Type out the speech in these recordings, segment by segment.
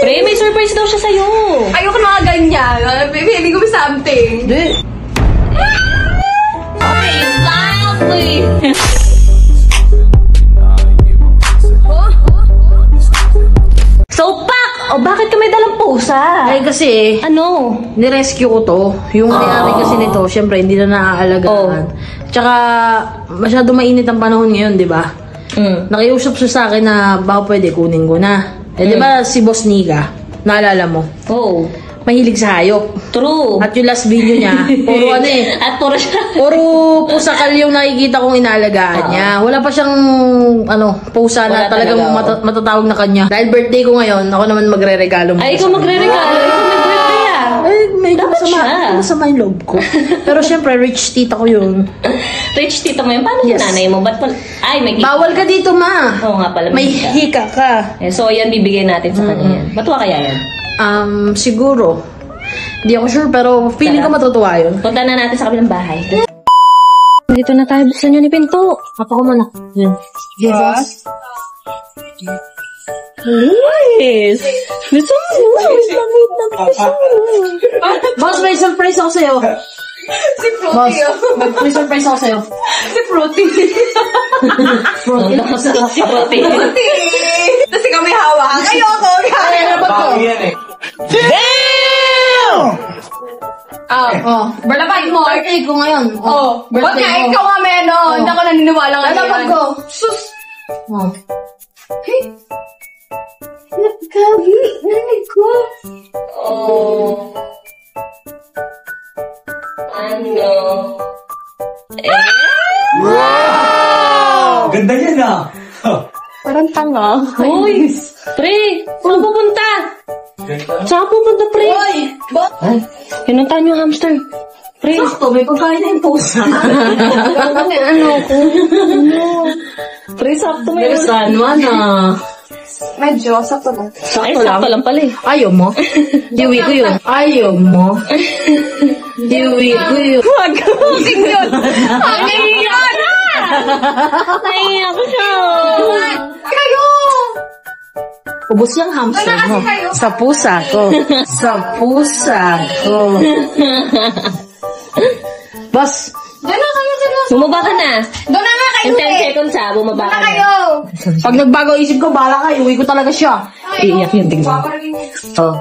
Pre, may surprise daw siya sa'yo. Ayoko na ganyan. Baby, ko something. Hindi. Ay, lovely. So, Pak! O, bakit ka may dalang pusa? Ay, kasi, Ano? nirescue ko to. Yung may-ari kasi nito, syempre, hindi na naaalagaan. Tsaka, masyado mainit ang panahon ngayon, di ba? Nakiusap siya sa akin na baka pwede kunin ko na. Eh, di ba si Boss Nika, naalala mo? Oh. Mahilig sa hayop. True. At yung last video niya, puro ano eh. At puro siya. Puro pusakal yung nakikita kong inaalagaan niya. Wala pa siyang, pusa na Wala talagang talaga, matatawag na kanya. Dahil birthday ko ngayon, ako naman magre-regalo mo. Ay, ikaw magre-regalo. Ikaw may birthday ah. Ay, medyo Dapat siya. masama yung loob ko. Pero syempre, rich tita ko yun. Rich tita mo yun. Paano yung nanay mo? Ba't pa... Ay, may hika. Bawal ka dito, ma. Oo nga pala. May hika ka. Eh, so, yan bibigay natin sa kanya yan. Matuwa kaya yan? Siguro. Hindi ako sure, pero feeling ko matutuwa yun. Punta na natin sa kabilang bahay. Dito na tayo. Buksan nyo ni Pinto. Papa ko muna. Yan. Boss? Nice! Gusto mo? Wait lang. Boss, may surprise ako sa'yo. Si Boss, Fruity. may surprise ako sa'yo. Si Fruity. Fruity. Si Fruity. Tapos ikaw may hawak. Ayoko. Ay, dapat ko. Balabay mo. Birthday ko ngayon. Ba't Birthday nga ko. ikaw nga hindi ako naniniwala nga Dapat ko. Sus. Oh. Hey. Nagkagi. Narinig ko. Oh. Ano? Wow! Ganda yan ah! Parang tanga. Uy! Pre! Saan pupunta? Saan pupunta, pre? Hoy! Ay, pinuntahan yung hamster. Pre! Sakto, may pagkain na yung pusa. Pre, sakto mo Pero yun. saan man Medyo, sakto lang. Ay, sakto lang pala eh. Ayaw mo? Iwi ko yun. Ayaw mo? Iwi ko yun. Huwag ka mong yun. Naiiyak na! Naiiyak siya. Kayo! Ubus yung hamster mo. Sa pusa ko. Sa pusa ko. Boss, Doon na kayo. Bumaba ka na. Doon na nga kayo In 10 seconds ha, bumaba Doon ka na na. kayo. pag nagbago isip ko, bahala ka. Iwi ko talaga siya. Iiyak yun, tingnan. Oh.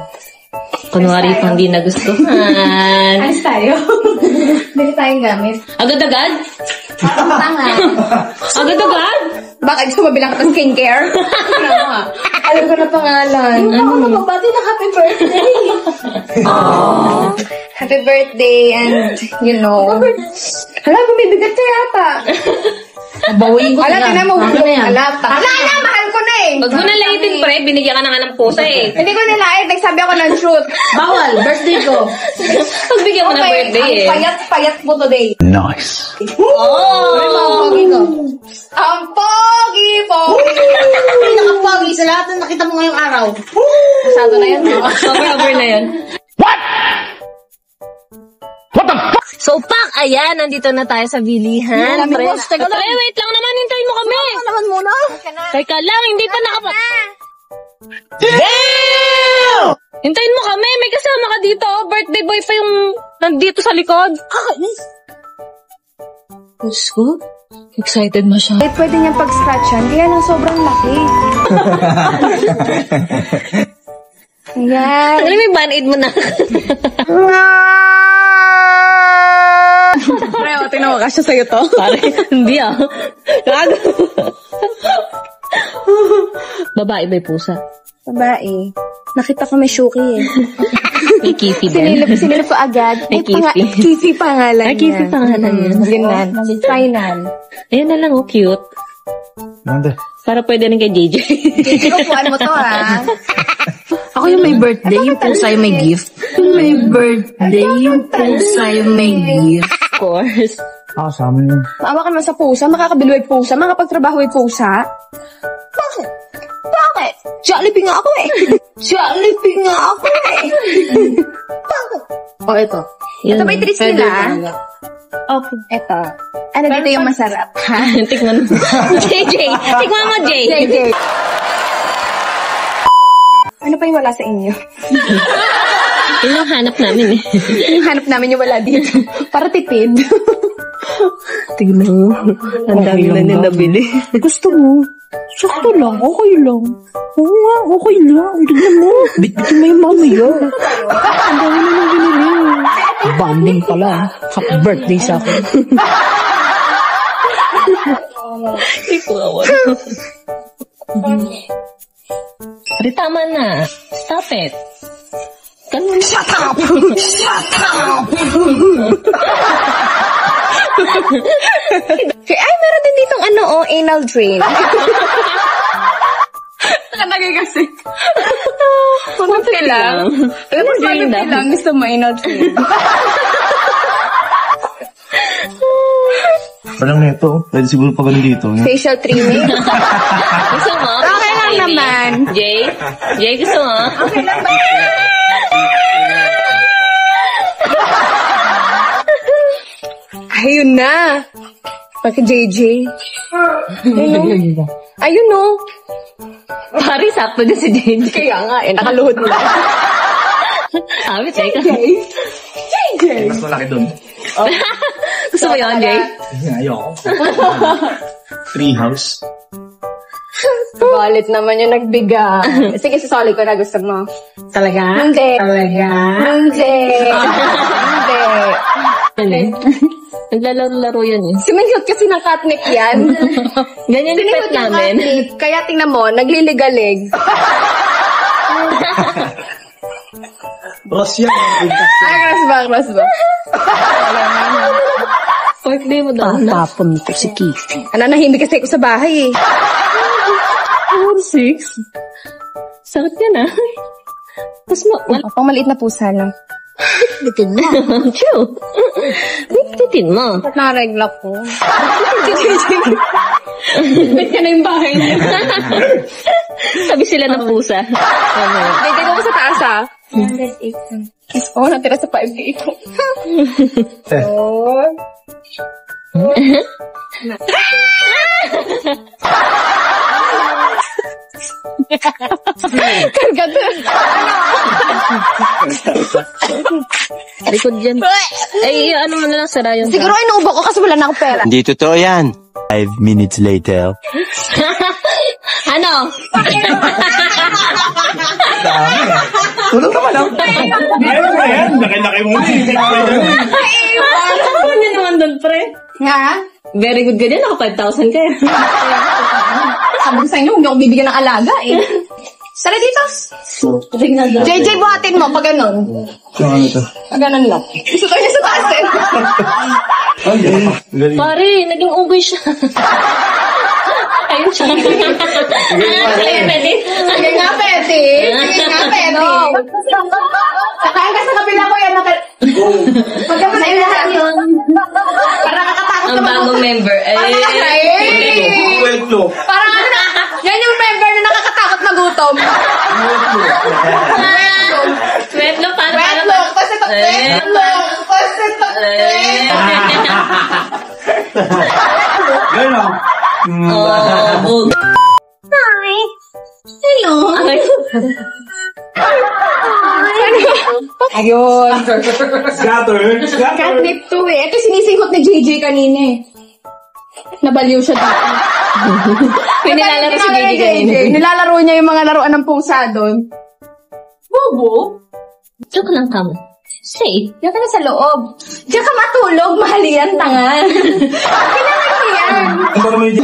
Kunwari pang di nagustuhan. Alis tayo. Dali tayong gamit. Agad-agad? Tanga. Agad-agad? Bakit gusto mo bilang ka skincare? Alam ko na pangalan. Ano? Magbati na happy birthday. Happy birthday and, Hala, bumibigat ka yata. Bawiin ko Hala, tinan mo. Ano yan? Hala, mahal ko na eh. Wag mo na laitin, pre. Binigyan ka na nga ng pusa eh. Hindi ko nilait. Nagsabi ako ng shoot. Bawal, birthday ko. Pagbigyan mo ng birthday eh. Ang payat mo today. Nice! Oh! Pogi ko. Ang pogi. Pinaka-pogi sa lahat na nakita mo ngayong araw. Masyado na yan. Over na yun. So, Pak, ayan, nandito na tayo sa bilihan. Marami Pre, boss, teka lang. Pre, wait lang naman, hintayin mo kami. Naman muna. Teka lang, hindi pa Damn! Hintayin mo kami, may kasama ka dito. Birthday boy pa yung nandito sa likod. Diyos ko, excited masyado. Pwede niyang pag-scratchan. Kaya lang sobrang laki. Ayan. Ano may band-aid mo na? Pre, tinawa ka siya sa'yo to. Pare, hindi ah. Gago. Babae ba yung pusa? Babae. Nakita ko may Shuki eh. May Kitty din. Sinilip ko agad. May Kitty. Kitty pangalan Ay, Kitty pangalan yun. Ganyan. Final. Ayun na lang, oh, cute. Nanda? Para pwede rin kay JJ. Hindi ko puan mo to ah. Ako yung may birthday, yung pusa yung may gift. Yung may birthday, yung pusa yung may gift. Of course. Ako sa amin yun. Maawa ka naman sa pusa. Makakabilo yung pusa. Makapagtrabaho yung pusa. Bakit? Bakit? Jollibee nga ako eh. Jollibee nga ako eh. Bakit? Oh, ito. Yun. Ito ba yung treats Pwede nila? talaga. Okay. Ito. Ano dito yung masarap? Ha? Tikman mo. JJ. Tikman mo, Jay. JJ. Ano pa yung wala sa inyo? Yun ang hanap namin eh. Yung hanap namin yung wala dito. Para tipid. Tignan mo. Ang dami na nila nabili. Gusto mo? Sakto lang, okay lang. Oo nga, okay lang. Tignan mo. Bitbitin mo yung mamaya. Ang dami na nang binili. Banding pala. Happy birthday sa akin. Hindi ko awan. Ari, tama na. Stop it. Ganun. Shut up! Ay, meron din ditong anal drain. Nakalagay kasi. Kunti lang. Tapos drain kunti lang. Gusto mo anal drain. Parang neto. Pwede siguro pa ganun dito. Facial trimming. Gusto mo? Okay lang naman. Jay? Jay, gusto mo? Okay lang ba? Ayun na. Pagka JJ. Ayun no. Pari, sakto din si Jay. Kaya nga nakaluhod na. Sabi, teka. JJ. Mas malaki dun. Gusto mo yun, Jay? Ayoko. Treehouse. Galit naman yung nagbigay. Sige, sasali ko na gusto mo. Talaga? Hindi. Talaga? Hindi. Hindi. Naglalaro-laro yun eh. Simanhot kasi ng catnip yan. Ganyan yung pet Sinihot yung namin. catnip. Kaya tingnan mo, nagliligalig. Ross yan. Cross ba? Birthday mo daw na. Papapon ko si Kitty. Nahimik kasi ako sa bahay eh. 6. Sakit yan ah. Tapos Pang maliit na pusa lang. bitin mo. True. Bitin mo. Naregla ko. Ba't ka na yung bahay niya? Sabi sila ng pusa. Hindi ko sa taas ah. 108. Oo, natira sa 5 dito. Oh. Kargado. Likod dyan. Ay, ano mo na lang, sara yun. Siguro inuubo ko kasi wala na akong pera. Hindi totoo yan. 5 minutes later. Ano? Tulog naman lang. Meron na yan. Laki-laki mo na Ano niya naman doon, pre? Nga? Very good ka din. Ako 5,000 kayo. Sabi ko sa inyo, hindi ako bibigyan ng alaga eh. Sara dito. Ring na doon. JJ, buhatin mo pag ganun. Ano ito? Pag ganun lang. Gusto ko niya sa taas eh. Galing. Pare, naging unggoy siya. Ayun siya. Kaya pwede. Sige nga, pwede. Sige nga, pwede. Sakain ka sa kabila ko yan. Pagkakas sa'yo lahat yun. Para nakatakot Ang bagong member. Well flow. Parang ano na, yan yung member na nakakatakot magutom. Wetlo, paano? Wetlog, kasi to, wetlog, kasi to, Gano'n. Oh, Hi. Hello. Ayun. Scatter. Catnip to eh. Ito sinisingkot ni JJ kanina eh. Nabaliw siya dito. may nilalaro si JJ kanina. Nilalaro niya yung mga laruan ng pusa doon. Bobo? Joke lang kamo. Say. Diyan ka na sa loob. Diyan ka matulog. Mahal yan, tanga. Kailangan mo yan.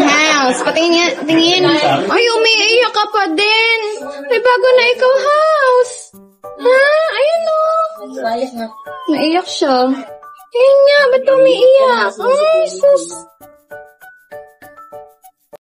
House. Patingin niya. Tingin. Ay, umiiyak ka pa din. May bago na ikaw, House. Ha? Ayun o. Naiyak siya. Ayun nga. Ba't umiiyak? Ay, sus.